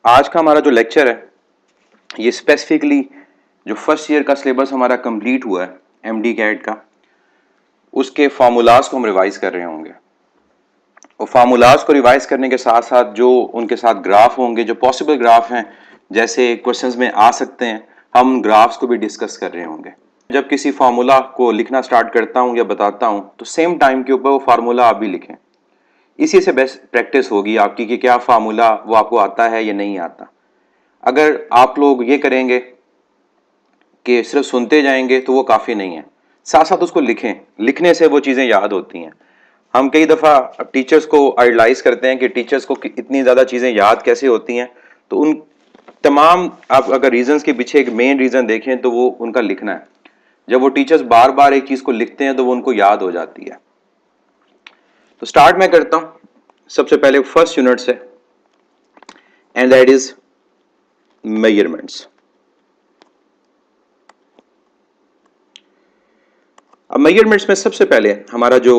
आज का हमारा जो लेक्चर है ये स्पेसिफिकली जो फर्स्ट ईयर का सिलेबस हमारा कंप्लीट हुआ है एमडी कैट का, उसके फार्मूलाज को हम रिवाइज कर रहे होंगे। और फार्मूलाज को रिवाइज करने के साथ साथ जो उनके साथ ग्राफ होंगे, जो पॉसिबल ग्राफ हैं जैसे क्वेश्चंस में आ सकते हैं, हम ग्राफ्स को भी डिस्कस कर रहे होंगे। जब किसी फार्मूला को लिखना स्टार्ट करता हूं या बताता हूं तो सेम टाइम के ऊपर वो फार्मूला आप भी लिखें। इसी से बेस्ट प्रैक्टिस होगी आपकी कि क्या फार्मूला वो आपको आता है या नहीं आता। अगर आप लोग ये करेंगे कि सिर्फ सुनते जाएंगे तो वो काफ़ी नहीं है, साथ साथ उसको लिखें। लिखने से वो चीज़ें याद होती हैं। हम कई दफ़ा टीचर्स को आइडलाइज करते हैं कि टीचर्स को इतनी ज़्यादा चीज़ें याद कैसे होती हैं, तो उन तमाम आप अगर रीजंस के पीछे एक मेन रीज़न देखें तो वो उनका लिखना है। जब वो टीचर्स बार बार एक चीज़ को लिखते हैं तो वो उनको याद हो जाती है। तो स्टार्ट मैं करता हूँ सबसे पहले फर्स्ट यूनिट से, एंड दैट इज मेजरमेंट्स। अब मेजरमेंट्स में सबसे पहले हमारा जो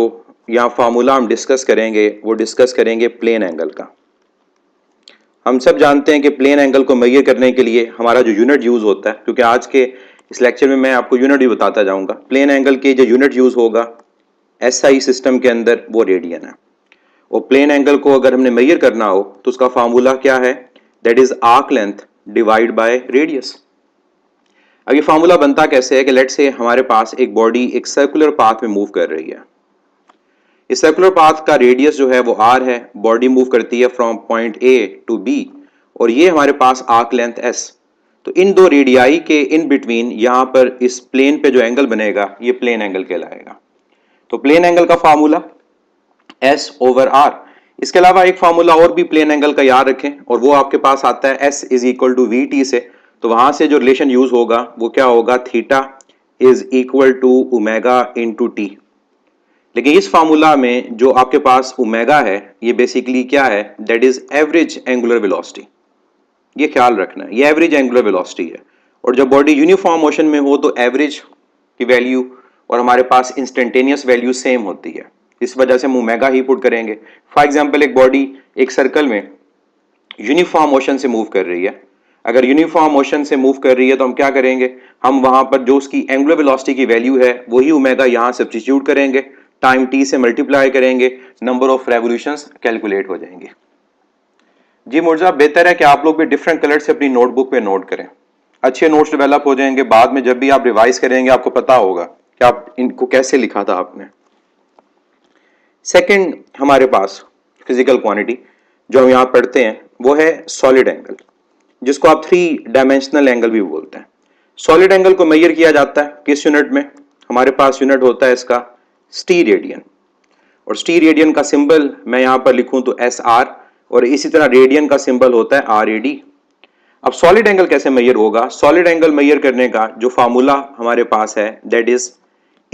यहाँ फार्मूला हम डिस्कस करेंगे वो डिस्कस करेंगे प्लेन एंगल का। हम सब जानते हैं कि प्लेन एंगल को मेजर करने के लिए हमारा जो यूनिट यूज होता है, क्योंकि आज के इस लेक्चर में मैं आपको यूनिट भी बताता जाऊंगा, प्लेन एंगल के जो यूनिट यूज होगा एसआई सिस्टम के अंदर वो रेडियन है। और प्लेन एंगल को अगर हमने मेजर करना हो तो उसका फार्मूला क्या है, that is arc length divide by radius. अब ये फार्मूला बनता कैसे है कि लेट्स से हमारे पास एक बॉडी एक सर्कुलर पाथ में मूव कर रही है। इस सर्कुलर पाथ का रेडियस जो है वो आर है, बॉडी मूव करती है from point A to B, और ये हमारे पास आर्क लेंथ एस। तो इन दो रेडियाई के इन बिटवीन यहां पर इस प्लेन पे जो एंगल बनेगा ये प्लेन एंगल कहलाएगा। तो प्लेन एंगल का फार्मूला एस ओवर आर। इसके अलावा एक फार्मूला और भी प्लेन एंगल का याद रखें, और वो आपके पास आता है S is equal to V T से। तो वहां से जो रिलेशन यूज होगा वो क्या होगा, theta is equal to omega into T. लेकिन इस फार्मूला में जो आपके पास ओमेगा है ये बेसिकली क्या है, that is average angular velocity. ये ख्याल रखना है, ये एवरेज एंगुलर वेलोसिटी है। और जब बॉडी यूनिफॉर्म मोशन में हो तो एवरेज की वैल्यू और हमारे पास इंस्टेंटेनियस वैल्यू सेम होती है, इस वजह से हम ओमेगा ही पुट करेंगे। फॉर एग्जांपल एक बॉडी एक सर्कल में यूनिफॉर्म मोशन से मूव कर रही है, अगर यूनिफॉर्म मोशन से मूव कर रही है तो हम क्या करेंगे, हम वहां पर जो उसकी एंगुलर वेलोसिटी की वैल्यू है वही ओमेगा यहां सब्स्टिट्यूट करेंगे, टाइम टी से मल्टीप्लाई करेंगे, नंबर ऑफ रेवोल्यूशंस कैलकुलेट हो जाएंगे। जी मुर्जा, बेहतर है कि आप लोग भी डिफरेंट कलर से अपनी नोटबुक पे नोट करें, अच्छे नोट्स डेवलप हो जाएंगे। बाद में जब भी आप रिवाइज करेंगे आपको पता होगा कि आप इनको कैसे लिखा था आपने। सेकंड हमारे पास फिजिकल क्वांटिटी जो हम यहां पढ़ते हैं वो है सॉलिड एंगल, जिसको आप 3 डायमेंशनल एंगल भी बोलते हैं। सॉलिड एंगल को मेजर किया जाता है किस यूनिट में, हमारे पास यूनिट होता है इसका स्टीरेडियन। और स्टीरेडियन का सिंबल मैं यहां पर लिखूं तो एस आर, और इसी तरह रेडियन का सिंबल होता है आर ए डी। अब सॉलिड एंगल कैसे मेजर होगा, सॉलिड एंगल मेजर करने का जो फार्मूला हमारे पास है that is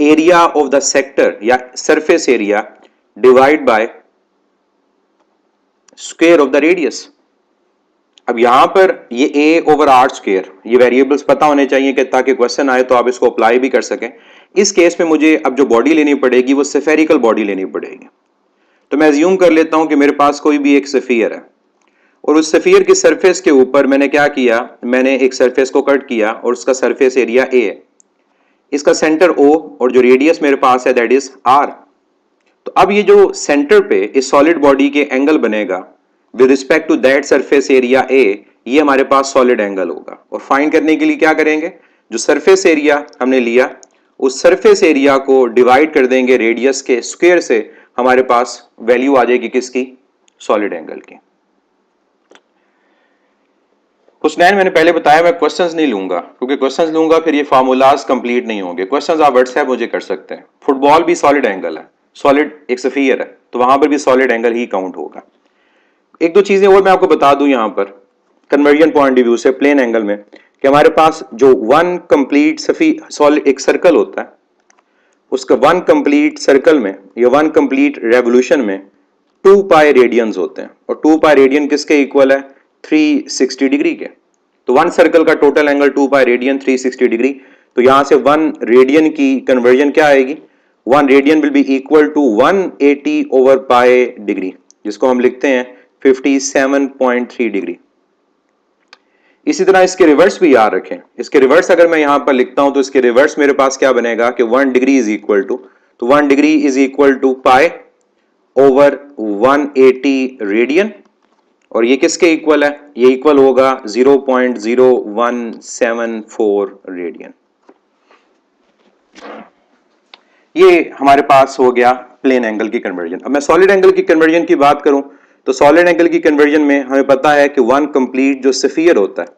area of the sector या surface area divide by square of the radius. अब यहां पर ये a ओवर आर स्क्वायर, ये वेरिएबल्स पता होने चाहिए कि ताकि क्वेश्चन आए तो आप इसको अप्लाई भी कर सकें। इस केस में मुझे अब जो बॉडी लेनी पड़ेगी वो स्फेरिकल बॉडी लेनी पड़ेगी। तो मैं अज्यूम कर लेता हूं कि मेरे पास कोई भी एक स्फीयर है, और उस स्फीयर की सरफेस के ऊपर मैंने क्या किया, मैंने एक सरफेस को कट किया और उसका सरफेस एरिया a है, इसका सेंटर o और जो रेडियस मेरे पास है दैट इज r। तो अब ये जो सेंटर पे इस सॉलिड बॉडी के एंगल बनेगा with respect to that surface area A, ये हमारे पास सॉलिड एंगल होगा। और फाइंड करने के लिए क्या करेंगे, जो सरफेस एरिया हमने लिया उस सरफेस एरिया को डिवाइड कर देंगे रेडियस के स्क्वायर से, हमारे पास वैल्यू आ जाएगी किसकी, सॉलिड एंगल की। हुसनैन, मैंने पहले बताया मैं क्वेश्चंस नहीं लूंगा, क्योंकि क्वेश्चंस लूंगा फिर ये फार्मूलाज कंप्लीट नहीं होंगे। क्वेश्चंस आप व्हाट्सएप मुझे कर सकते हैं। फुटबॉल भी सॉलिड एंगल है, सॉलिड एक स्फीयर है, तो वहां पर भी सॉलिड एंगल ही काउंट होगा। एक दो चीजें और मैं आपको बता दूं यहां पर कन्वर्जन पॉइंट ऑफ व्यू से प्लेन एंगल में, कि हमारे पास जो वन कंप्लीट सॉलिड एक सर्कल होता है, उसका वन कंप्लीट सर्कल में या वन कंप्लीट रेवोल्यूशन में 2 पाई रेडियंस होते हैं, और 2 पाई रेडियन किसके इक्वल है, 360 डिग्री के। तो वन सर्कल का total angle 2 pi radian 360 degree. तो यहां से 1 रेडियन की कन्वर्जन क्या आएगी, 1 radian will be equal to 180 over pi degree, जिसको हम लिखते हैं 57.3 डिग्री। इसी तरह इसके रिवर्स भी याद रखें। इसके रिवर्स अगर मैं यहां पर लिखता हूं तो इसके रिवर्स मेरे पास क्या बनेगा कि 1 डिग्री इज इक्वल टू, तो 1 degree is equal to pi over 180 radian, और ये किसके इक्वल है, ये इक्वल होगा 0.0174 रेडियन। ये हमारे पास हो गया प्लेन एंगल की कन्वर्जन। अब मैं सॉलिड एंगल की कन्वर्जन की बात करूं तो सॉलिड एंगल की कन्वर्जन में हमें पता है कि वन कंप्लीट जो स्फीयर होता है,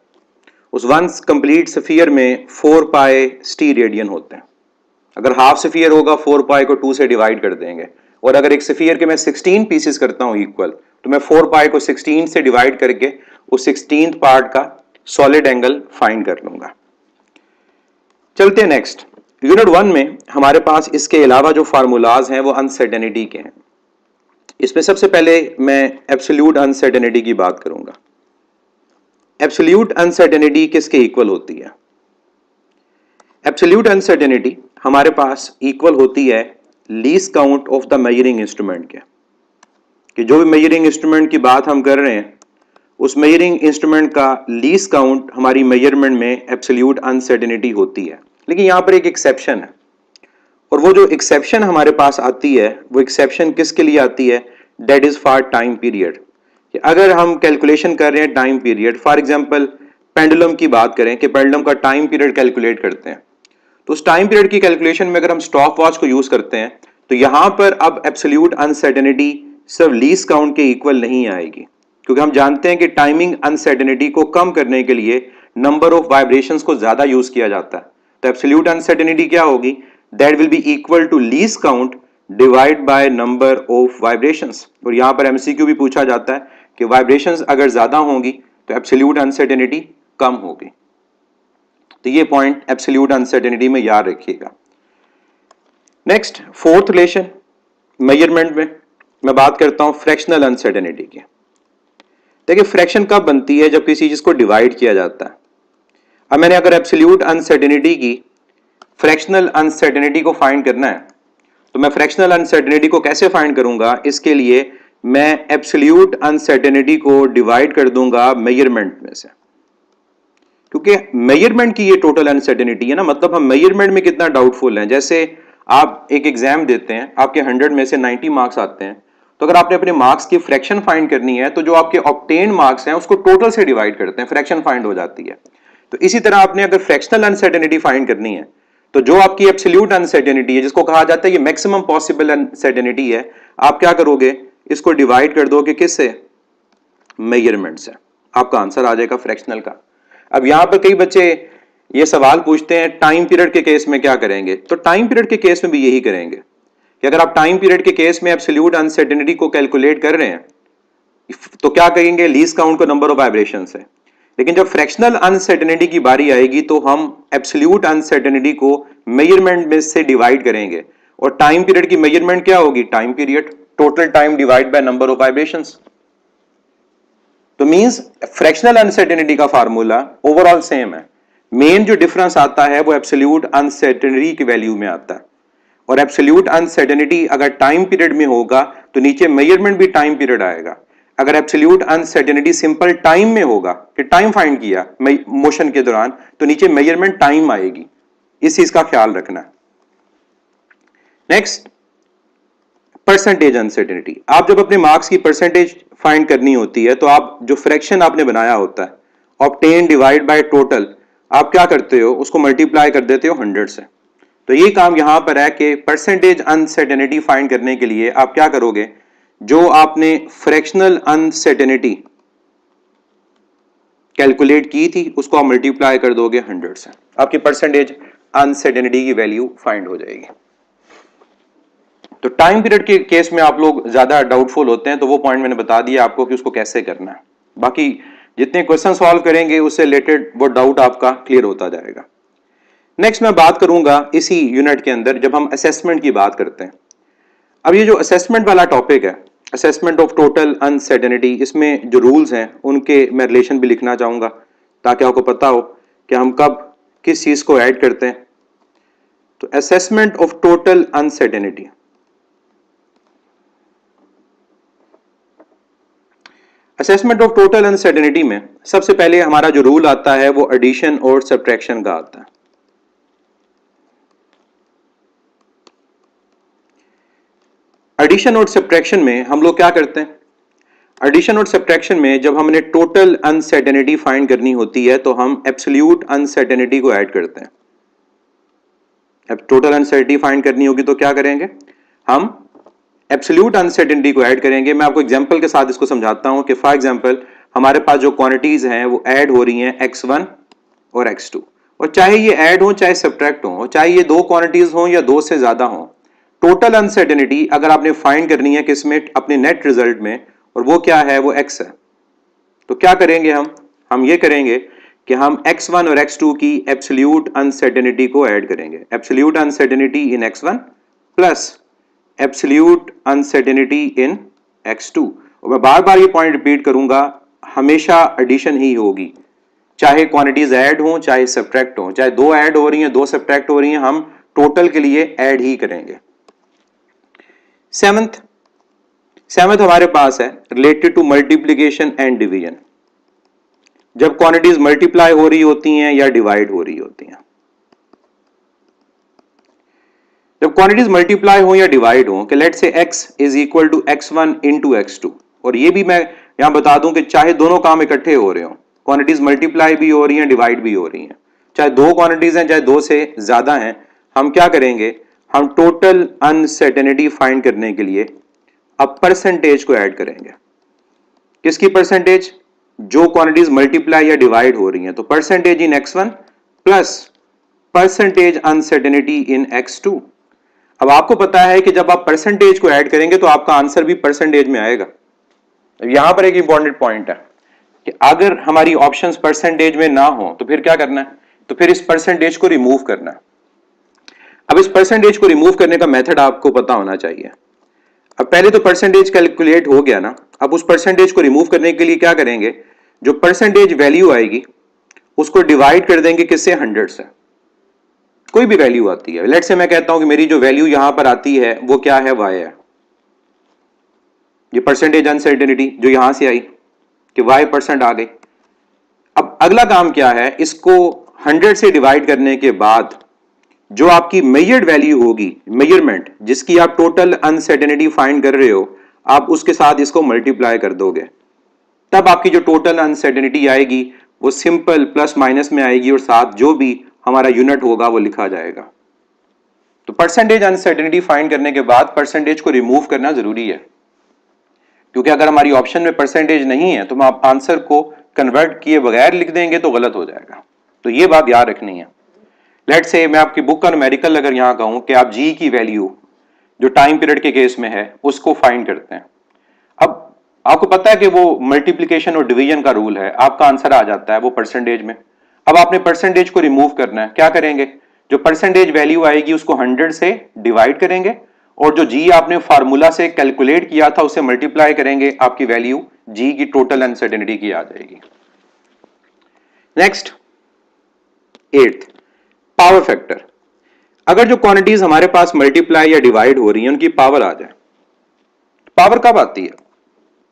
उस वन कंप्लीट स्फीयर में 4 पाई टी रेडियन होते हैं। अगर हाफ स्फीयर होगा 4 पाई को 2 से डिवाइड कर देंगे, और अगर एक स्फीयर के मैं 16 पीसेस करता हूं इक्वल, तो मैं 4 पाई को 16 से डिवाइड करके उस 16th पार्ट का सॉलिड एंगल फाइंड कर लूंगा। चलते हैं नेक्स्ट यूनिट 1 में। हमारे पास इसके अलावा जो फार्मूलाज हैं वो अनसर्टेनिटी के हैं। इसमें सबसे पहले मैं एब्सोल्यूट अनसर्टेनिटी की बात करूंगा। एब्सोल्यूट अनसर्टेनिटी किसके इक्वल होती है? एब्सोल्यूट अनसर्टेनिटी हमारे पास इक्वल होती है least count of the measuring instrument के, कि जो भी मेजरिंग इंस्ट्रूमेंट की बात हम कर रहे हैं उस मेजरिंग इंस्ट्रूमेंट का लीस्ट काउंट हमारी मेजरमेंट में एब्सोल्यूट अनसर्टेनिटी होती है। लेकिन यहां पर एक एक्सेप्शन है, और वो जो एक्सेप्शन हमारे पास आती है वो एक्सेप्शन किसके लिए आती है? That is for time period. अगर हम कैलकुलेशन कर रहे हैं time period, for example pendulum की बात करें कि पेंडुलम का टाइम पीरियड कैलकुलेट करते हैं, तो उस टाइम पीरियड की कैलकुलेशन में अगर हम स्टॉप वॉच को यूज करते हैं तो यहां पर अब एब्सोल्यूट अनसर्टेनिटी सिर्फ लीस्ट काउंट के इक्वल नहीं आएगी, क्योंकि हम जानते हैं कि टाइमिंग अनसर्टेनिटी को कम करने के लिए नंबर ऑफ वाइब्रेशंस को ज्यादा यूज किया जाता है। तो एब्सोल्यूट अनसर्टेनिटी क्या होगी? That will be equal to least count divide by number of vibrations. और यहां पर एमसीक्यू भी पूछा जाता है कि वाइब्रेशंस अगर ज्यादा होंगी तो एब्सोल्यूट अनसर्टेनिटी कम होगी। तो ये पॉइंट एब्सोल्यूट अनसर्टेनिटी में याद रखिएगा। नेक्स्ट फोर्थ रिलेशन मेजरमेंट में मैं बात करता हूं फ्रैक्शनल अनसर्टेनिटी की। देखिए फ्रैक्शन कब बनती है? जब किसी चीज को डिवाइड किया जाता है। अब मैंने अगर एब्सोल्यूट अनसर्टेनिटी की फ्रैक्शनल अनसर्टेनिटी को फाइंड करना है तो मैं फ्रैक्शनल अनसर्टेनिटी को कैसे फाइंड करूंगा? इसके लिए मैं एब्सोल्यूट अनसर्टेनिटी को डिवाइड कर दूंगा मेजरमेंट में से, क्योंकि मेजरमेंट की ये टोटल अनसर्टेनिटी है ना, मतलब हम मेजरमेंट में कितना डाउटफुल हैं। जैसे आप एक एग्जाम देते हैं, आपके 100 में से 90 मार्क्स आते हैं, तो अगर आपने अपने मार्क्स की फ्रैक्शन फाइंड करनी है तो जो आपके ऑब्टेन मार्क्स हैं उसको टोटल से डिवाइड करते हैं, फ्रैक्शन फाइंड हो जाती है। तो इसी तरह आपने अगर फ्रैक्शनल अनसर्टेनिटी फाइंड करनी है तो जो आपकी एब्सोल्यूट अनसर्टेनिटी है, जिसको कहा जाता है ये मैक्सिमम पॉसिबल अनसर्टेनिटी है, आप क्या करोगे? इसको डिवाइड कर दोगे किससे? मेजरमेंट से। आपका आंसर आ जाएगा फ्रैक्शनल का। अब यहां पर कई बच्चे ये सवाल पूछते हैं टाइम पीरियड के केस में क्या करेंगे? तो टाइम पीरियड के केस में भी यही करेंगे कि अगर आप टाइम पीरियड के केस में एब्सोल्यूट अनसर्टेनिटी को कैलकुलेट कर रहे हैं तो क्या करेंगे? लीस्ट काउंट को नंबर ऑफ वाइब्रेशन से। लेकिन जब फ्रैक्शनल अनसर्टेनिटी की बारी आएगी तो हम एब्सोल्यूट अनसर्टेनिटी को मेजरमेंट में से डिवाइड करेंगे, और टाइम पीरियड की मेजरमेंट क्या होगी? Time period, total time divide by number of vibrations. तो मींस फ्रैक्शनल अनसर्टेनिटी का फार्मूला ओवरऑल सेम है, मेन जो डिफरेंस आता है वो एब्सोल्यूट अनसर्टेनिटी की वैल्यू में आता है। और एब्सोल्यूट अनसर्टेनिटी अगर टाइम पीरियड में होगा तो नीचे मेजरमेंट भी टाइम पीरियड आएगा। अगर एब्सोल्यूट अनसर्टेनिटी सिंपल टाइम में होगा कि टाइम फाइंड किया मोशन के दौरान, तो नीचे मेजरमेंट टाइम आएगी। इस चीज का ख्याल रखना है। Next percentage uncertainty. आप जब अपने मार्क्स की परसेंटेज फाइंड करनी होती है तो आप जो फ्रैक्शन आपने बनाया होता है ऑब्टेन डिवाइड बाय टोटल, आप क्या करते हो? उसको मल्टीप्लाई कर देते हो 100 से। तो ये काम यहां पर है कि परसेंटेज अनसर्टेनिटी फाइंड करने के लिए आप क्या करोगे? जो आपने फ्रैक्शनल अनसर्टेनिटी कैलकुलेट की थी उसको आप मल्टीप्लाई कर दोगे 100 से, आपकी परसेंटेज अनसर्टेनिटी की वैल्यू फाइंड हो जाएगी। तो टाइम पीरियड के केस में आप लोग ज्यादा डाउटफुल होते हैं, तो वो पॉइंट मैंने बता दिया आपको कि उसको कैसे करना है। बाकी जितने क्वेश्चन सॉल्व करेंगे उससे रिलेटेड वो डाउट आपका क्लियर होता जाएगा। नेक्स्ट मैं बात करूंगा इसी यूनिट के अंदर जब हम असेसमेंट की बात करते हैं। अब ये जो असेसमेंट वाला टॉपिक है, असेसमेंट ऑफ टोटल अनसर्टेनिटी, इसमें जो रूल्स हैं उनके मैं रिलेशन भी लिखना चाहूंगा ताकि आपको पता हो कि हम कब किस चीज को ऐड करते हैं। तो assessment of total uncertainty, assessment of total uncertainty में सबसे पहले हमारा जो रूल आता है वो एडिशन और सब्ट्रैक्शन का आता है। एडिशन और सब्ट्रैक्शन में हम लोग क्या करते हैं? एडिशन और सब्ट्रैक्शन में जब हमने टोटल अनसर्टेनिटी फाइंड करनी होती है तो हम एब्सोल्यूट अनसर्टेनिटी को ऐड करते हैं। अब टोटल अनसर्टेनिटी फाइंड करनी होगी तो क्या करेंगे? हम एब्सोल्यूट अनसर्टेनिटी को ऐड करेंगे। मैं आपको एग्जांपल के साथ इसको समझाता हूं कि फॉर एग्जांपल हमारे पास जो क्वांटिटीज हैं वो ऐड हो रही हैं x1 और x2, और चाहे ये ऐड हो चाहे सब्ट्रैक्ट हो, चाहे ये दो क्वांटिटीज हो या दो से ज्यादा हो, टोटल अनसर्टेनिटी अगर आपने फाइंड करनी है किसमें? अपने नेट रिजल्ट में, और वो क्या है? वो x है। तो क्या करेंगे हम ये करेंगे कि हम x1 और x2 की एब्सोल्यूट अनसर्टेनिटी को ऐड करेंगे। एब्सोल्यूट अनसर्टेनिटी इन x1 प्लस एब्सोल्यूट अनसर्टेनिटी इन x2। और मैं बार बार ये पॉइंट रिपीट करूंगा, हमेशा एडिशन ही होगी, चाहे क्वांटिटीज ऐड हो चाहे सब्ट्रैक्ट हो, चाहे दो ऐड हो रही हैं दो सब्ट्रैक्ट हो रही हैं, हम टोटल के लिए ऐड ही करेंगे। सेवंथ हमारे पास है related to multiplication and division. जब क्वांटिटीज मल्टीप्लाई हो रही होती हैं या डिवाइड हो रही होती हैं, जब क्वांटिटीज मल्टीप्लाई हो या डिवाइड हो कि let's say x is equal to x1 into x2, और ये भी मैं यहां बता दूं कि चाहे दोनों काम इकट्ठे हो रहे हो, क्वांटिटीज मल्टीप्लाई भी हो रही हैं डिवाइड भी हो रही हैं, चाहे दो क्वांटिटीज हैं चाहे दो से ज्यादा हैं, हम क्या करेंगे? हम टोटल अनसर्टेनिटी फाइंड करने के लिए अब परसेंटेज को ऐड करेंगे। किसकी परसेंटेज? जो क्वांटिटीज मल्टीप्लाई या डिवाइड हो रही हैं, तो percentage in x1 plus percentage uncertainty in x2। अब आपको पता है कि जब आप परसेंटेज को ऐड करेंगे तो आपका आंसर भी परसेंटेज में आएगा। यहां पर एक इंपॉर्टेंट पॉइंट है कि अगर हमारी ऑप्शंस परसेंटेज में ना हो तो फिर क्या करना है? तो फिर इस परसेंटेज को रिमूव करना है। अब इस परसेंटेज को रिमूव करने का मेथड आपको पता होना चाहिए। अब पहले तो परसेंटेज कैलकुलेट हो गया ना, अब उस परसेंटेज को रिमूव करने के लिए क्या करेंगे? जो परसेंटेज वैल्यू आएगी उसको डिवाइड कर देंगे किससे? 100 से। कोई भी वैल्यू आती है, लेट्स से मैं कहता हूं कि मेरी जो वैल्यू यहां पर आती है वो क्या है? y है। ये परसेंटेज अनसर्टेनिटी जो यहां से आई कि y% आ गई। अब अगला काम क्या है? इसको 100 से डिवाइड करने के बाद जो आपकी मेजर्ड वैल्यू होगी, मेजरमेंट जिसकी आप टोटल अनसर्टेनिटी फाइंड कर रहे हो, आप उसके साथ इसको मल्टीप्लाई कर दोगे, तब आपकी जो टोटल अनसर्टेनिटी आएगी वो सिंपल प्लस माइनस में आएगी और साथ जो भी हमारा यूनिट होगा वो लिखा जाएगा। तो परसेंटेज अनसर्टेनिटी फाइंड करने के बाद परसेंटेज को रिमूव करना जरूरी है, क्योंकि अगर हमारी ऑप्शन में परसेंटेज नहीं है तो हम आप आंसर को कन्वर्ट किए बगैर लिख देंगे तो गलत हो जाएगा। तो ये बात याद रखनी है। लेट्स से मैं आपकी बुक का न्यूमेरिकल अगर यहां कहूं कि आप जी की वैल्यू जो टाइम पीरियड के केस में है उसको फाइंड करते हैं। अब आपको पता है कि वो मल्टीप्लिकेशन और डिवीजन का रूल है, आपका आंसर आ जाता है वो परसेंटेज में। अब आपने परसेंटेज को रिमूव करना है, क्या करेंगे? जो परसेंटेज वैल्यू आएगी उसको 100 से डिवाइड करेंगे और जो जी आपने फार्मूला से कैलकुलेट किया था उसे मल्टीप्लाई करेंगे, आपकी वैल्यू जी की टोटल अनसर्टेनिटी की आ जाएगी। Next 8th power factor. अगर जो क्वांटिटीज हमारे पास मल्टीप्लाई या डिवाइड हो रही हैं उनकी पावर आ जाए। पावर कब आती है?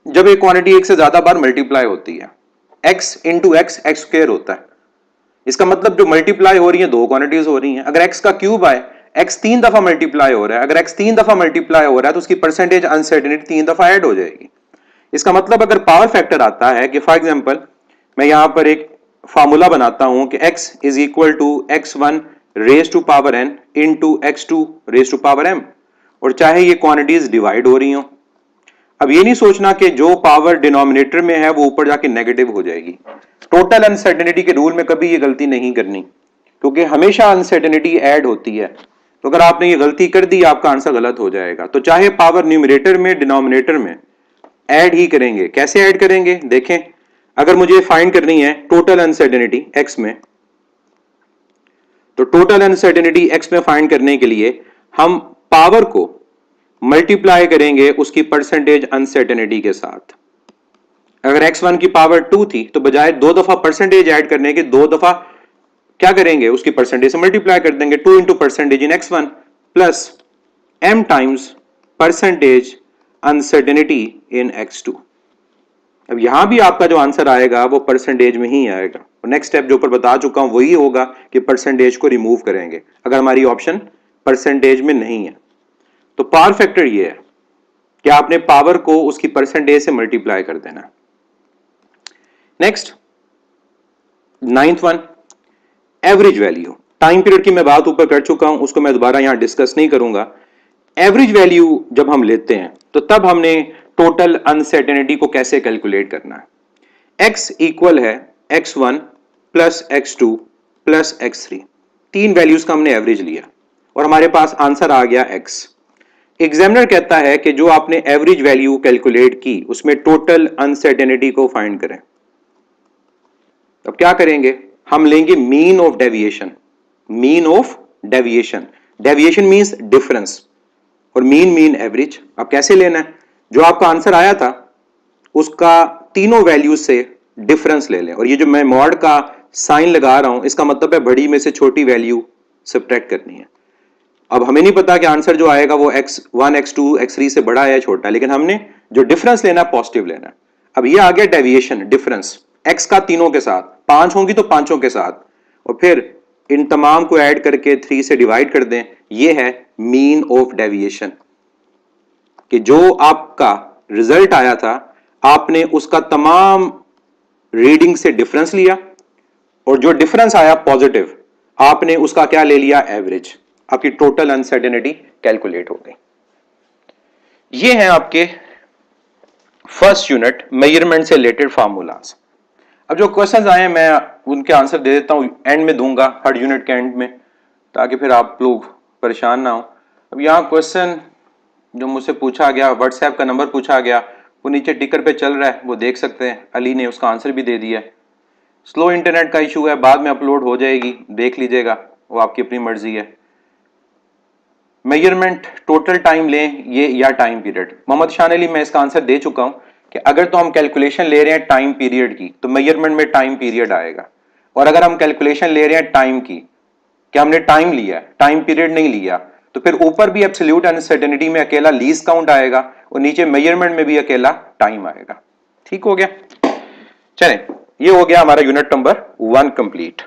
जब एक क्वांटिटी एक से ज्यादा बार मल्टीप्लाई होती है। x into x x square होता है, इसका मतलब जो मल्टीप्लाई हो रही है दो क्वांटिटीज हो रही हैं। अगर x का क्यूब आए, x 3 दफा मल्टीप्लाई हो रहा है, अगर x 3 दफा मल्टीप्लाई हो रहा है तो उसकी परसेंटेज अनसर्टेनिटी 3 दफा ऐड हो जाएगी। इसका मतलब अगर पावर फैक्टर आता है कि फॉर एग्जांपल मैं यहां पर एक फार्मूला बनाता हूं कि x is equal to x1 raise to power n into x2 raise to power m, और चाहे ये क्वांटिटीज डिवाइड हो रही हो। अब ये नहीं सोचना कि जो पावर डिनोमिनेटर में है वो ऊपर जाके नेगेटिव हो जाएगी। टोटल अनसर्टेनिटी के रूल में कभी ये गलती नहीं करनी, क्योंकि हमेशा अनसर्टेनिटी ऐड होती है। तो अगर आपने ये गलती कर दी आपका आंसर गलत हो जाएगा। तो चाहे पावर न्यूमरेटर में डिनोमिनेटर में ऐड ही करेंगे। कैसे ऐड करेंगे? देखें, अगर मुझे फाइंड करनी है टोटल अनसर्टेनिटी x में, तो टोटल अनसर्टेनिटी x में फाइंड करने के लिए हम पावर को मल्टीप्लाई करेंगे उसकी परसेंटेज अनसर्टेनिटी के साथ। अगर x1 की पावर 2 थी तो बजाय दो दफा परसेंटेज ऐड करने के दो दफा क्या करेंगे? उसकी परसेंटेज से मल्टीप्लाई कर देंगे। 2 into percentage in x1 plus m times percentage uncertainty in x2। अब यहां भी आपका जो आंसर आएगा वो परसेंटेज में ही आएगा, और नेक्स्ट स्टेप जो ऊपर बता चुका हूं वही होगा कि परसेंटेज को रिमूव करेंगे अगर हमारी ऑप्शन परसेंटेज में नहीं है। तो पावर फैक्टर ये है कि आपने पावर को उसकी परसेंटेज से मल्टीप्लाई कर देना। Next 9th one, average value. Time period की मैं बात ऊपर कर चुका हूं, उसको मैं दोबारा यहां डिस्कस नहीं करूंगा। एवरेज वैल्यू जब हम लेते हैं तो तब हमने टोटल अनसर्टेनिटी को कैसे कैलकुलेट करना है। x इक्वल है x1 plus x2 plus x3, तीन वैल्यूज का हमने एवरेज लिया और हमारे पास आंसर आ गया x। एग्जामिनर कहता है कि जो आपने एवरेज वैल्यू कैलकुलेट की उसमें टोटल अनसर्टेनिटी को फाइंड करें। अब क्या करेंगे, हम लेंगे mean of deviation. Mean of deviation, deviation means difference, और मीन एवरेज। अब कैसे लेना है, जो आपका आंसर आया था उसका तीनों वैल्यूज से डिफरेंस ले लें, और ये जो मैं मॉड का साइन लगा रहा हूं इसका मतलब है बड़ी में से छोटी वैल्यू सब्ट्रैक्ट करनी है। अब हमें नहीं पता कि आंसर जो आएगा वो x1 x2 x3 से बड़ा है या छोटा है, लेकिन हमने जो डिफरेंस लेना है पॉजिटिव लेना है। अब ये आ गया डेविएशन, डिफरेंस x का तीनों के साथ, 5 होंगी तो पांचों के साथ, और फिर इन तमाम को ऐड करके 3 से डिवाइड कर दें। ये है मीन ऑफ डेविएशन, कि जो आपका रिजल्ट आया था आपने उसका तमाम रीडिंग से डिफरेंस लिया, और जो डिफरेंस आया पॉजिटिव आपने उसका क्या ले लिया, एवरेज। आपकी टोटल अनसर्टेनिटी कैलकुलेट हो गई। ये हैं आपके फर्स्ट यूनिट मेजरमेंट से रिलेटेड फार्मूलाज। अब जो क्वेश्चंस आए हैं मैं उनके आंसर दे देता हूं, एंड में दूंगा, हर यूनिट के एंड में, ताकि फिर आप लोग परेशान ना हो। अब यहाँ क्वेश्चन जो मुझसे पूछा गया, व्हाट्सएप का नंबर पूछा गया, वो नीचे टिकर पे चल रहा है, वो देख सकते हैं। अली ने उसका आंसर भी दे दिया है। स्लो इंटरनेट का इशू है, बाद में अपलोड हो जाएगी, देख लीजिएगा, वो आपकी अपनी मर्जी है। मेजरमेंट टोटल टाइम लें ये या टाइम पीरियड। मोहम्मद शान अली, मैं इसका आंसर दे चुका हूं कि अगर तो हम कैलकुलेशन ले रहे हैं टाइम पीरियड की तो मेजरमेंट में टाइम पीरियड आएगा, और अगर हम कैलकुलेशन ले रहे हैं टाइम की कि हमने टाइम लिया, टाइम पीरियड नहीं लिया, तो फिर ऊपर भी एब्सोल्यूट अनसर्टेनिटी में अकेला लीस्ट काउंट आएगा और नीचे मेजरमेंट में भी अकेला टाइम आएगा। ठीक हो गया, चलें, ये हो गया हमारा यूनिट नंबर 1 कंप्लीट।